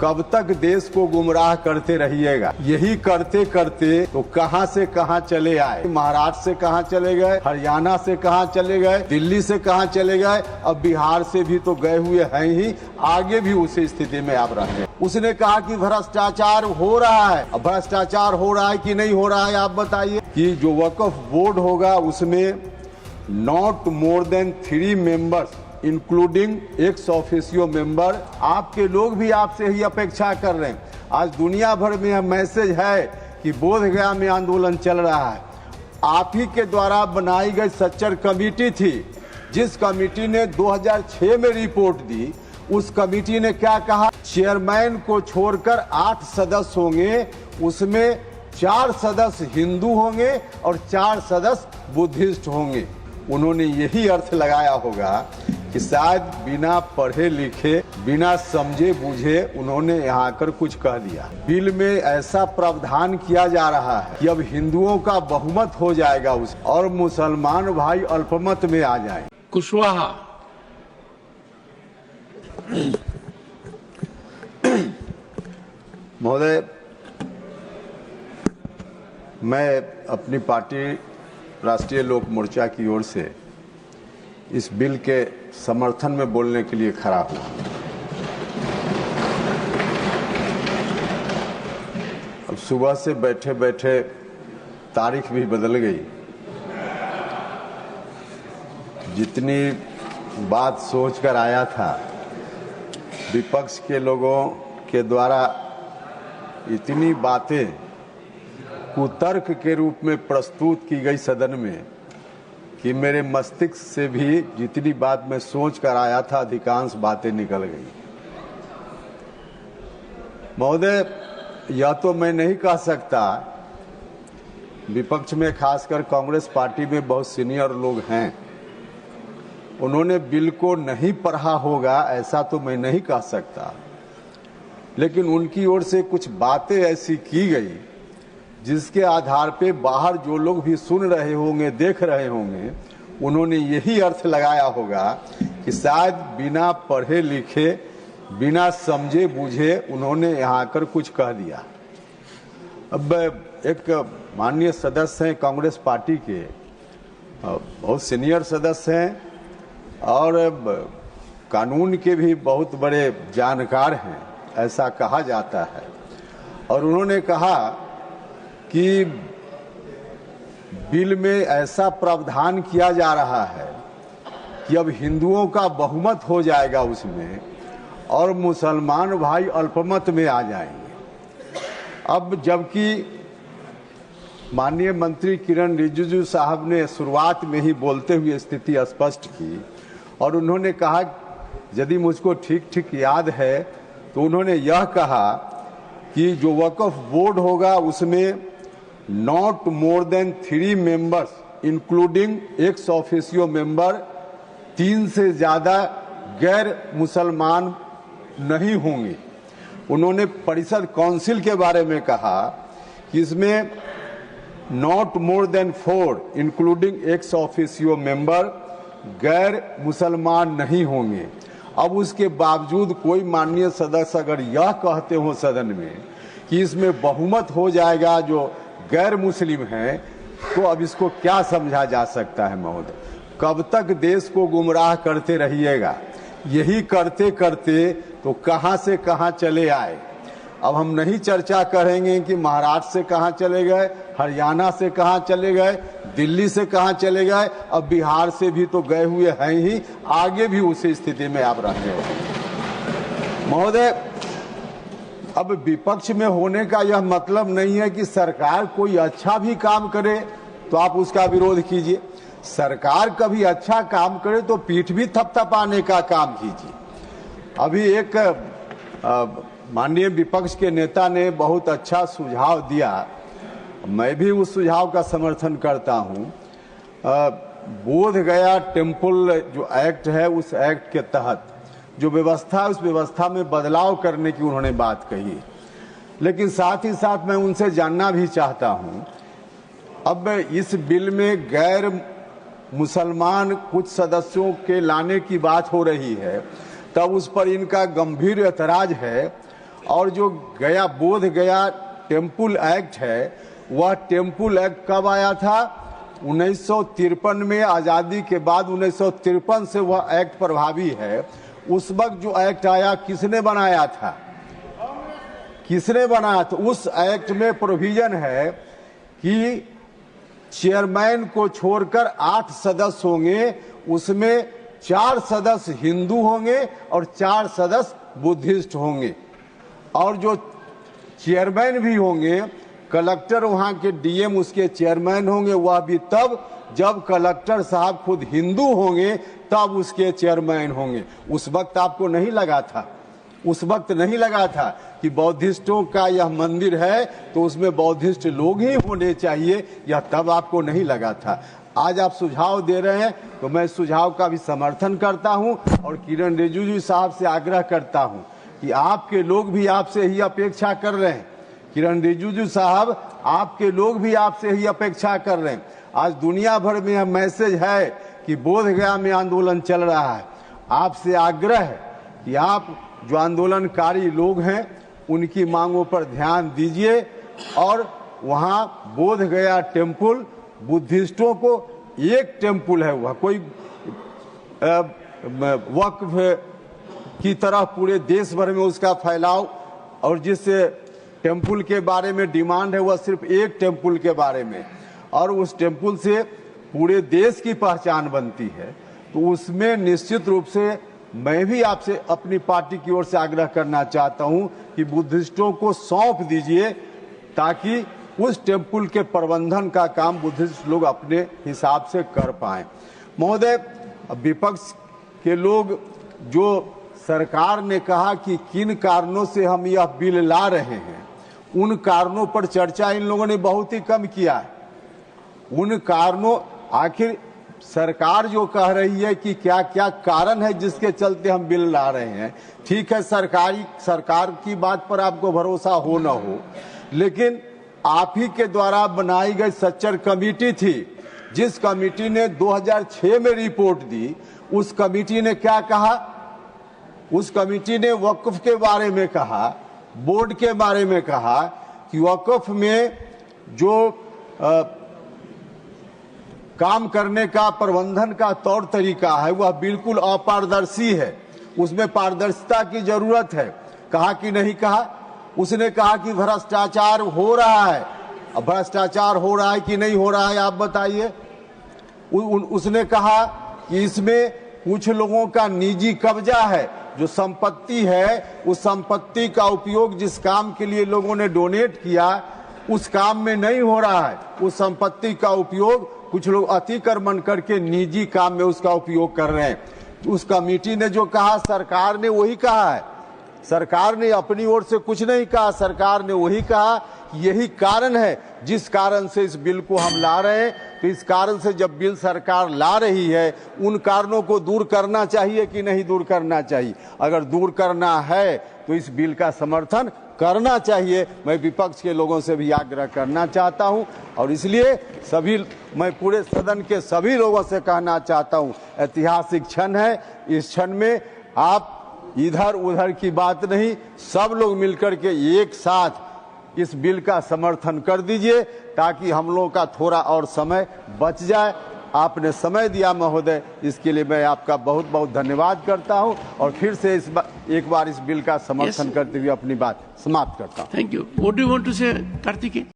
कब तक देश को गुमराह करते रहिएगा। यही करते करते तो कहां से कहां चले आए। महाराष्ट्र से कहां चले गए, हरियाणा से कहां चले गए, दिल्ली से कहां चले गए, अब बिहार से भी तो गए हुए हैं ही, आगे भी उसी स्थिति में आप रहे। उसने कहा कि भ्रष्टाचार हो रहा है। अब भ्रष्टाचार हो रहा है कि नहीं हो रहा है, आप बताइए। कि जो वक्फ बोर्ड होगा उसमें not more than 3 members including ex officio member. आपके लोग भी आपसे ही अपेक्षा कर रहे हैं। आज दुनिया भर में यह मैसेज है कि बोधगया में आंदोलन चल रहा है। आप ही के द्वारा बनाई गई सच्चर कमेटी थी, जिस कमेटी ने 2006 में रिपोर्ट दी। उस कमेटी ने क्या कहा, चेयरमैन को छोड़कर 8 सदस्य होंगे, उसमें 4 सदस्य हिंदू होंगे और 4 सदस्य बुद्धिस्ट होंगे। उन्होंने यही अर्थ लगाया होगा कि शायद बिना पढ़े लिखे, बिना समझे बूझे उन्होंने यहाँ आकर कुछ कह दिया। बिल में ऐसा प्रावधान किया जा रहा है कि अब हिंदुओं का बहुमत हो जाएगा और मुसलमान भाई अल्पमत में आ जाए। कुशवाहा। महोदय, मैं अपनी पार्टी राष्ट्रीय लोक मोर्चा की ओर से इस बिल के समर्थन में बोलने के लिए खड़ा हुआ। अब सुबह से बैठे बैठे तारीख भी बदल गई। जितनी बात सोचकर आया था, विपक्ष के लोगों के द्वारा इतनी बातें कुतर्क के रूप में प्रस्तुत की गई सदन में कि मेरे मस्तिष्क से भी जितनी बात मैं सोच कर आया था, अधिकांश बातें निकल गई। महोदय, यह तो मैं नहीं कह सकता, विपक्ष में खासकर कांग्रेस पार्टी में बहुत सीनियर लोग हैं, उन्होंने बिल को नहीं पढ़ा होगा, ऐसा तो मैं नहीं कह सकता। लेकिन उनकी ओर से कुछ बातें ऐसी की गई जिसके आधार पे बाहर जो लोग भी सुन रहे होंगे, देख रहे होंगे, उन्होंने यही अर्थ लगाया होगा कि शायद बिना पढ़े लिखे, बिना समझे बूझे उन्होंने यहाँ आकर कुछ कह दिया। अब एक माननीय सदस्य हैं कांग्रेस पार्टी के, बहुत सीनियर सदस्य हैं और कानून के भी बहुत बड़े जानकार हैं, ऐसा कहा जाता है। और उन्होंने कहा कि बिल में ऐसा प्रावधान किया जा रहा है कि अब हिंदुओं का बहुमत हो जाएगा उसमें और मुसलमान भाई अल्पमत में आ जाएंगे। अब जबकि माननीय मंत्री किरण रिजिजू साहब ने शुरुआत में ही बोलते हुए स्थिति स्पष्ट की और उन्होंने कहा, यदि मुझको ठीक ठीक याद है तो उन्होंने यह कहा कि जो वक्फ बोर्ड होगा उसमें not more than 3 members including ex officio member, 3 से ज्यादा गैर मुसलमान नहीं होंगे। उन्होंने परिषद काउंसिल के बारे में कहा कि इसमें not more than 4 including ex officio member गैर मुसलमान नहीं होंगे। अब उसके बावजूद कोई माननीय सदस्य अगर यह कहते हो सदन में कि इसमें बहुमत हो जाएगा जो गैर मुस्लिम हैं, तो अब इसको क्या समझा जा सकता है महोदय। कब तक देश को गुमराह करते रहिएगा। यही करते करते तो कहां से कहां चले आए। अब हम नहीं चर्चा करेंगे कि महाराष्ट्र से कहां चले गए, हरियाणा से कहां चले गए, दिल्ली से कहां चले गए, अब बिहार से भी तो गए हुए हैं ही, आगे भी उसी स्थिति में आप रहे हो। महोदय, अब विपक्ष में होने का यह मतलब नहीं है कि सरकार कोई अच्छा भी काम करे तो आप उसका विरोध कीजिए। सरकार कभी अच्छा काम करे तो पीठ भी थपथपाने का काम कीजिए। अभी एक माननीय विपक्ष के नेता ने बहुत अच्छा सुझाव दिया, मैं भी उस सुझाव का समर्थन करता हूं। बोधगया टेम्पल जो एक्ट है, उस एक्ट के तहत जो व्यवस्था है, उस व्यवस्था में बदलाव करने की उन्होंने बात कही। लेकिन साथ ही साथ मैं उनसे जानना भी चाहता हूं, अब इस बिल में गैर मुसलमान कुछ सदस्यों के लाने की बात हो रही है, तब उस पर इनका गंभीर ऐतराज है और जो गया बोध गया टेम्पल एक्ट है, वह टेम्पल एक्ट कब आया था? 1953 में। आज़ादी के बाद 1953 से वह एक्ट प्रभावी है। उस वक्त जो एक्ट आया, किसने बनाया था? किसने बनाया था? उस एक्ट में प्रोविजन है कि चेयरमैन को छोड़कर 8 सदस्य होंगे, उसमें 4 सदस्य हिंदू होंगे और 4 सदस्य बुद्धिस्ट होंगे। और जो चेयरमैन भी होंगे, कलेक्टर वहाँ के डीएम उसके चेयरमैन होंगे, वह भी तब जब कलेक्टर साहब खुद हिंदू होंगे तब उसके चेयरमैन होंगे। उस वक्त आपको नहीं लगा था, उस वक्त नहीं लगा था कि बौद्धिस्टों का यह मंदिर है तो उसमें बौद्धिस्ट लोग ही होने चाहिए, यह तब आपको नहीं लगा था। आज आप सुझाव दे रहे हैं तो मैं सुझाव का भी समर्थन करता हूं और किरण रिजिजू साहब से आग्रह करता हूं कि आपके लोग भी आपसे ही अपेक्षा कर रहे हैं। किरण रिजिजू साहब, आपके लोग भी आपसे ही अपेक्षा कर रहे हैं। आज दुनिया भर में यह मैसेज है कि बोध गया में आंदोलन चल रहा है। आपसे आग्रह है कि आप जो आंदोलनकारी लोग हैं उनकी मांगों पर ध्यान दीजिए और वहाँ बोध गया टेम्पल, बुद्धिस्टों को एक टेम्पल है, वह कोई वक्फ की तरह पूरे देश भर में उसका फैलाव, और जिस टेम्पल के बारे में डिमांड है वह सिर्फ एक टेम्पल के बारे में, और उस टेम्पल से पूरे देश की पहचान बनती है। तो उसमें निश्चित रूप से मैं भी आपसे अपनी पार्टी की ओर से आग्रह करना चाहता हूं कि बुद्धिस्टों को सौंप दीजिए ताकि उस टेम्पल के प्रबंधन का काम बुद्धिस्ट लोग अपने हिसाब से कर पाएं। महोदय, विपक्ष के लोग जो सरकार ने कहा कि किन कारणों से हम यह बिल ला रहे हैं, उन कारणों पर चर्चा इन लोगों ने बहुत ही कम किया है। उन कारणों, आखिर सरकार जो कह रही है कि क्या क्या कारण है जिसके चलते हम बिल ला रहे हैं, ठीक है, सरकार की बात पर आपको भरोसा हो न हो, लेकिन आप ही के द्वारा बनाई गई सच्चर कमेटी थी, जिस कमेटी ने 2006 में रिपोर्ट दी, उस कमेटी ने क्या कहा? उस कमेटी ने वक्फ के बारे में कहा, बोर्ड के बारे में कहा कि वक्फ में जो काम करने का, प्रबंधन का तौर तरीका है वह बिल्कुल अपारदर्शी है, उसमें पारदर्शिता की जरूरत है। कहा कि नहीं कहा? उसने कहा कि भ्रष्टाचार हो रहा है। अब भ्रष्टाचार हो रहा है कि नहीं हो रहा है, आप बताइए। उसने कहा कि इसमें कुछ लोगों का निजी कब्जा है, जो संपत्ति है उस संपत्ति का उपयोग जिस काम के लिए लोगों ने डोनेट किया उस काम में नहीं हो रहा है। उस संपत्ति का उपयोग कुछ लोग अतिक्रमण करके निजी काम में उसका उपयोग कर रहे हैं। उस कमेटी ने जो कहा, सरकार ने वही कहा है। सरकार ने अपनी ओर से कुछ नहीं कहा, सरकार ने वही कहा कि यही कारण है जिस कारण से इस बिल को हम ला रहे हैं। तो इस कारण से जब बिल सरकार ला रही है, उन कारणों को दूर करना चाहिए कि नहीं दूर करना चाहिए? अगर दूर करना है तो इस बिल का समर्थन करना चाहिए। मैं विपक्ष के लोगों से भी आग्रह करना चाहता हूं और इसलिए मैं पूरे सदन के सभी लोगों से कहना चाहता हूं, ऐतिहासिक क्षण है। इस क्षण में आप इधर उधर की बात नहीं, सब लोग मिलकर के एक साथ इस बिल का समर्थन कर दीजिए ताकि हम लोगों का थोड़ा और समय बच जाए। आपने समय दिया महोदय, इसके लिए मैं आपका बहुत बहुत धन्यवाद करता हूं और फिर से एक बार इस बिल का समर्थन करते हुए अपनी बात समाप्त करता हूं। Thank you. What do you want to say, Kartikeya?